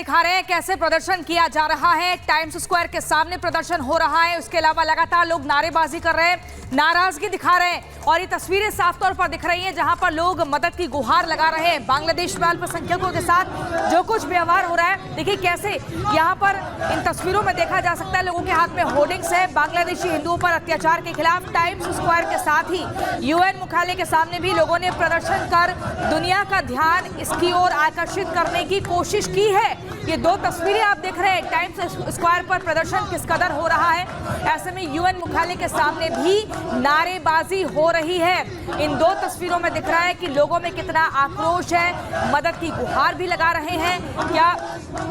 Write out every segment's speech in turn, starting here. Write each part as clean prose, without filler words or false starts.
दिखा रहे हैं कैसे प्रदर्शन किया जा रहा है। टाइम्स स्क्वायर के सामने प्रदर्शन हो रहा है, उसके अलावा लगातार लोग नारेबाजी कर रहे हैं, नाराजगी दिखा रहे हैं और ये तस्वीरें साफ तौर पर दिख रही हैं जहां पर लोग मदद की गुहार लगा रहे हैं। बांग्लादेश में अल्पसंख्यकों के साथ जो कुछ व्यवहार हो रहा है, देखिए कैसे यहां पर इन तस्वीरों में देखा जा सकता है लोगों के हाथ में होर्डिंग्स है बांग्लादेशी हिंदुओं पर अत्याचार के खिलाफ। टाइम्स स्क्वायर के साथ ही यूएन मुख्यालय के सामने भी लोगों ने प्रदर्शन कर दुनिया का ध्यान इसकी ओर आकर्षित करने की कोशिश की है। ये दो तस्वीरें आप देख रहे हैं, टाइम्स स्क्वायर पर प्रदर्शन किस कदर हो रहा है, ऐसे में यूएन मुख्यालय के सामने भी नारेबाजी हो रही है। इन दो तस्वीरों में दिख रहा है कि लोगों में कितना आक्रोश है, मदद की गुहार भी लगा रहे हैं। क्या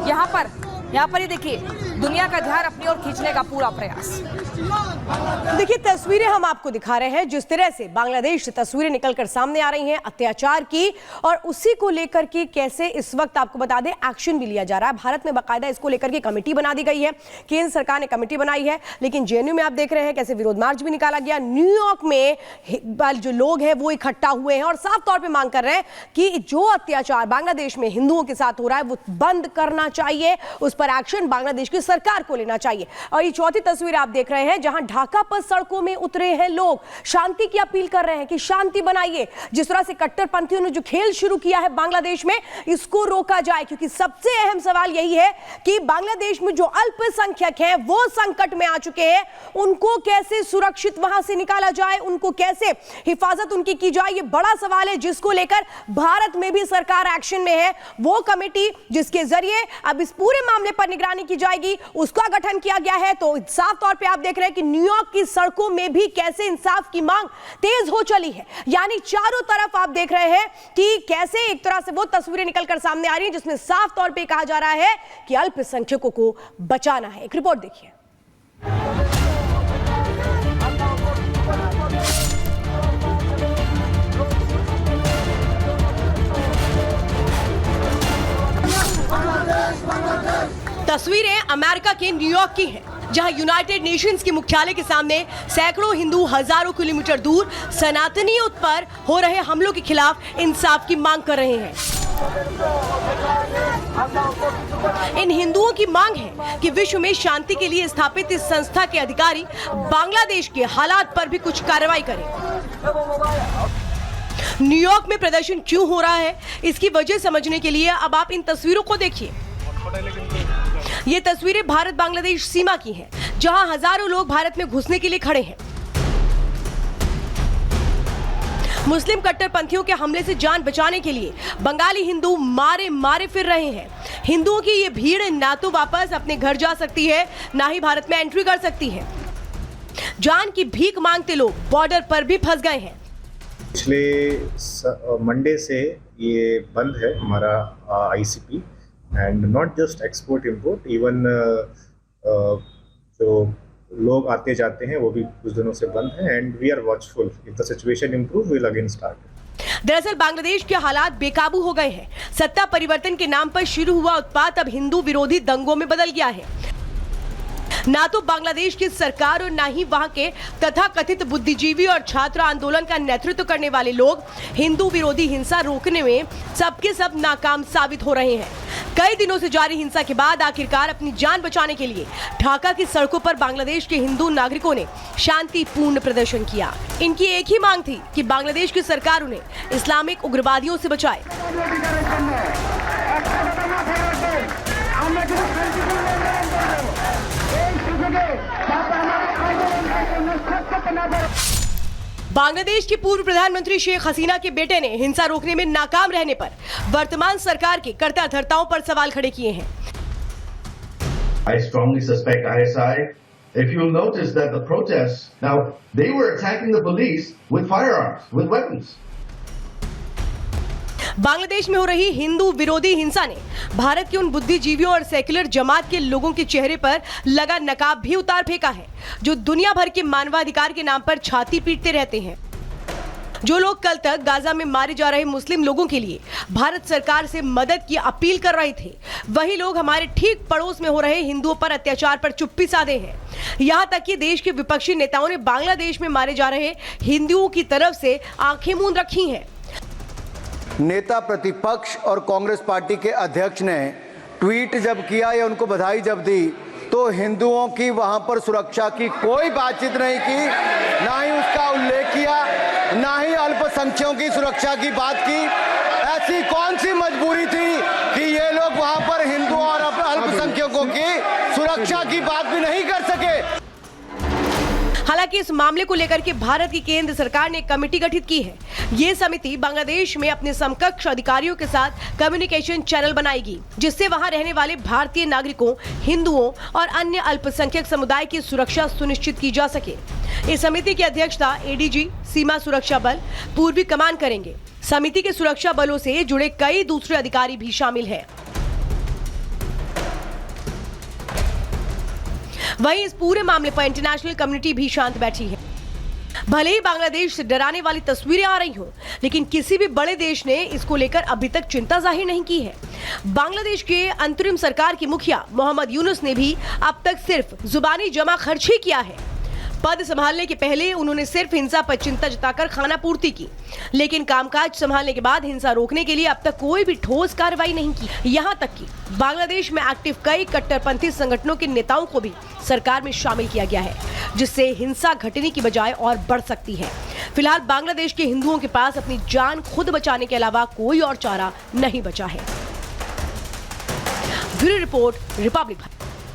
यहाँ पर ये देखिए दुनिया का ध्यान अपनी ओर खींचने का पूरा प्रयास। देखिए तस्वीरें हम आपको दिखा रहे हैं, जिस तरह से बांग्लादेश से तस्वीरें निकलकर सामने आ रही हैं अत्याचार की, और उसी को लेकर के कैसे इस वक्त आपको बता दें एक्शन भी लिया जा रहा है। भारत में बाकायदा इसको लेकर के कमेटी बना दी गई है, केंद्र सरकार ने कमेटी बनाई है, लेकिन जेएनयू में आप देख रहे हैं कैसे विरोध मार्च भी निकाला गया। न्यूयॉर्क में जो लोग हैं वो इकट्ठा हुए हैं और साफ तौर पर मांग कर रहे हैं कि जो अत्याचार बांग्लादेश में हिंदुओं के साथ हो रहा है वो बंद करना चाहिए, उस पर एक्शन बांग्लादेश की सरकार को लेना चाहिए। और ये चौथी तस्वीर आप देख रहे हैं जहां ढाका पर सड़कों में उतरे हैं लोग, शांति की अपील कर रहे हैं कि शांति बनाइए। जिस तरह से कट्टरपंथियों ने जो खेल शुरू किया है बांग्लादेश में, इसको रोका जाए, क्योंकि सबसे अहम सवाल यही है कि बांग्लादेश में जो अल्पसंख्यक हैं वो संकट में आ चुके हैं, उनको कैसे सुरक्षित वहां से निकाला जाए, उनको कैसे हिफाजत उनकी की जाए, ये बड़ा सवाल है जिसको लेकर भारत में भी सरकार एक्शन में है। वो कमेटी जिसके जरिए अब इस पूरे मामले पर निगरानी की जाएगी, उसका गठन किया गया है। तो साफ तौर पे आप देख रहे हैं कि न्यूयॉर्क की सड़कों में भी कैसे इंसाफ की मांग तेज हो चली है। यानी चारों तरफ आप देख रहे हैं कि कैसे एक तरह से वो तस्वीरें निकलकर सामने आ रही हैं जिसमें साफ तौर पे कहा जा रहा है कि अल्पसंख्यकों को बचाना है। एक रिपोर्ट देखिए। तस्वीरें अमेरिका के न्यूयॉर्क की हैं, जहां यूनाइटेड नेशंस के मुख्यालय के सामने सैकड़ों हिंदू हजारों किलोमीटर दूर सनातनियों पर हो रहे हमलों के खिलाफ इंसाफ की मांग कर रहे हैं। इन हिंदुओं की मांग है कि विश्व में शांति के लिए स्थापित इस संस्था के अधिकारी बांग्लादेश के हालात पर भी कुछ कार्रवाई करें। न्यूयॉर्क में प्रदर्शन क्यों हो रहा है, इसकी वजह समझने के लिए अब आप इन तस्वीरों को देखिए। ये तस्वीरें भारत बांग्लादेश सीमा की हैं, जहां हजारों लोग भारत में घुसने के लिए खड़े हैं। मुस्लिम कट्टरपंथियों के हमले से जान बचाने के लिए बंगाली हिंदू मारे फिर रहे हैं। हिंदुओं की ये भीड़ ना तो वापस अपने घर जा सकती है, ना ही भारत में एंट्री कर सकती है। जान की भीख मांगते लोग बॉर्डर पर भी फंस गए हैं। पिछले मंडे से ये बंद है हमारा ICP, and not just export import, even जो लोग आते जाते हैं वो भी कुछ दिनों से बंद है। And we are watchful, if the situation improve we will again start. दरअसल बांग्लादेश के हालात बेकाबू हो गए हैं। सत्ता परिवर्तन के नाम पर शुरू हुआ उत्पात अब हिंदू विरोधी दंगों में बदल गया है। ना तो बांग्लादेश की सरकार और ना ही वहां के तथाकथित बुद्धिजीवी और छात्र आंदोलन का नेतृत्व करने वाले लोग हिंदू विरोधी हिंसा रोकने में सबके सब नाकाम साबित हो रहे हैं। कई दिनों से जारी हिंसा के बाद आखिरकार अपनी जान बचाने के लिए ढाका की सड़कों पर बांग्लादेश के हिंदू नागरिकों ने शांतिपूर्ण प्रदर्शन किया। इनकी एक ही मांग थी कि बांग्लादेश की सरकार उन्हें इस्लामिक उग्रवादियों से बचाए। बांग्लादेश की पूर्व प्रधानमंत्री शेख हसीना के बेटे ने हिंसा रोकने में नाकाम रहने पर वर्तमान सरकार के कर्ता धर्ताओं पर सवाल खड़े किए हैं। I strongly suspect ISI. If you'll notice that the protests, now they were attacking the police with firearms, with weapons. Bangladesh में हो रही हिंदू विरोधी हिंसा ने भारत के उन बुद्धिजीवियों और सेक्युलर जमात के लोगों के चेहरे पर लगा नकाब भी उतार फेंका है, जो दुनिया भर के मानवाधिकार के नाम पर छाती पीटते रहते हैं। जो लोग कल तक गाजा में मारे जा रहे मुस्लिम लोगों के लिए भारत सरकार से मदद की अपील कर रहे थे, वही लोग हमारे ठीक पड़ोस में हो रहे हिंदुओं पर अत्याचार पर चुप्पी साधे हैं। यहां तक कि देश के विपक्षी नेताओं ने बांग्लादेश में मारे जा रहे हिंदुओं की तरफ से आंखें मूंद रखी हैं। नेता प्रतिपक्ष और कांग्रेस पार्टी के अध्यक्ष ने ट्वीट जब किया या उनको बधाई जब दी तो हिंदुओं की वहां पर सुरक्षा की कोई बातचीत नहीं की, ना ही उसका उल्लेख किया, ना ही अल्पसंख्यकों की सुरक्षा की बात की। ऐसी कौन सी मजबूरी थी कि ये लोग वहां पर हिंदुओं और अल्पसंख्यकों की सुरक्षा की बात भी नहीं कर सके? हालांकि इस मामले को लेकर के भारत की केंद्र सरकार ने एक कमेटी गठित की है। ये समिति बांग्लादेश में अपने समकक्ष अधिकारियों के साथ कम्युनिकेशन चैनल बनाएगी, जिससे वहां रहने वाले भारतीय नागरिकों, हिंदुओं और अन्य अल्पसंख्यक समुदाय की सुरक्षा सुनिश्चित की जा सके। इस समिति की अध्यक्षता एडीजी सीमा सुरक्षा बल पूर्वी कमान करेंगे। समिति के सुरक्षा बलों से जुड़े कई दूसरे अधिकारी भी शामिल हैं। वहीं इस पूरे मामले पर इंटरनेशनल कम्युनिटी भी शांत बैठी है। भले ही बांग्लादेश से डराने वाली तस्वीरें आ रही हों, लेकिन किसी भी बड़े देश ने इसको लेकर अभी तक चिंता जाहिर नहीं की है। बांग्लादेश के अंतरिम सरकार के मुखिया मोहम्मद यूनुस ने भी अब तक सिर्फ जुबानी जमा खर्च ही किया है। पद संभालने के पहले उन्होंने सिर्फ हिंसा पर चिंता जताकर खाना पूर्ति की, लेकिन कामकाज संभालने के बाद हिंसा रोकने के लिए अब तक कोई भी ठोस कार्रवाई नहीं की। यहां तक कि बांग्लादेश में एक्टिव कई कट्टरपंथी संगठनों के नेताओं को भी सरकार में शामिल किया गया है, जिससे हिंसा घटने की बजाय और बढ़ सकती है। फिलहाल बांग्लादेश के हिंदुओं के पास अपनी जान खुद बचाने के अलावा कोई और चारा नहीं बचा है। Bureau report, Republic.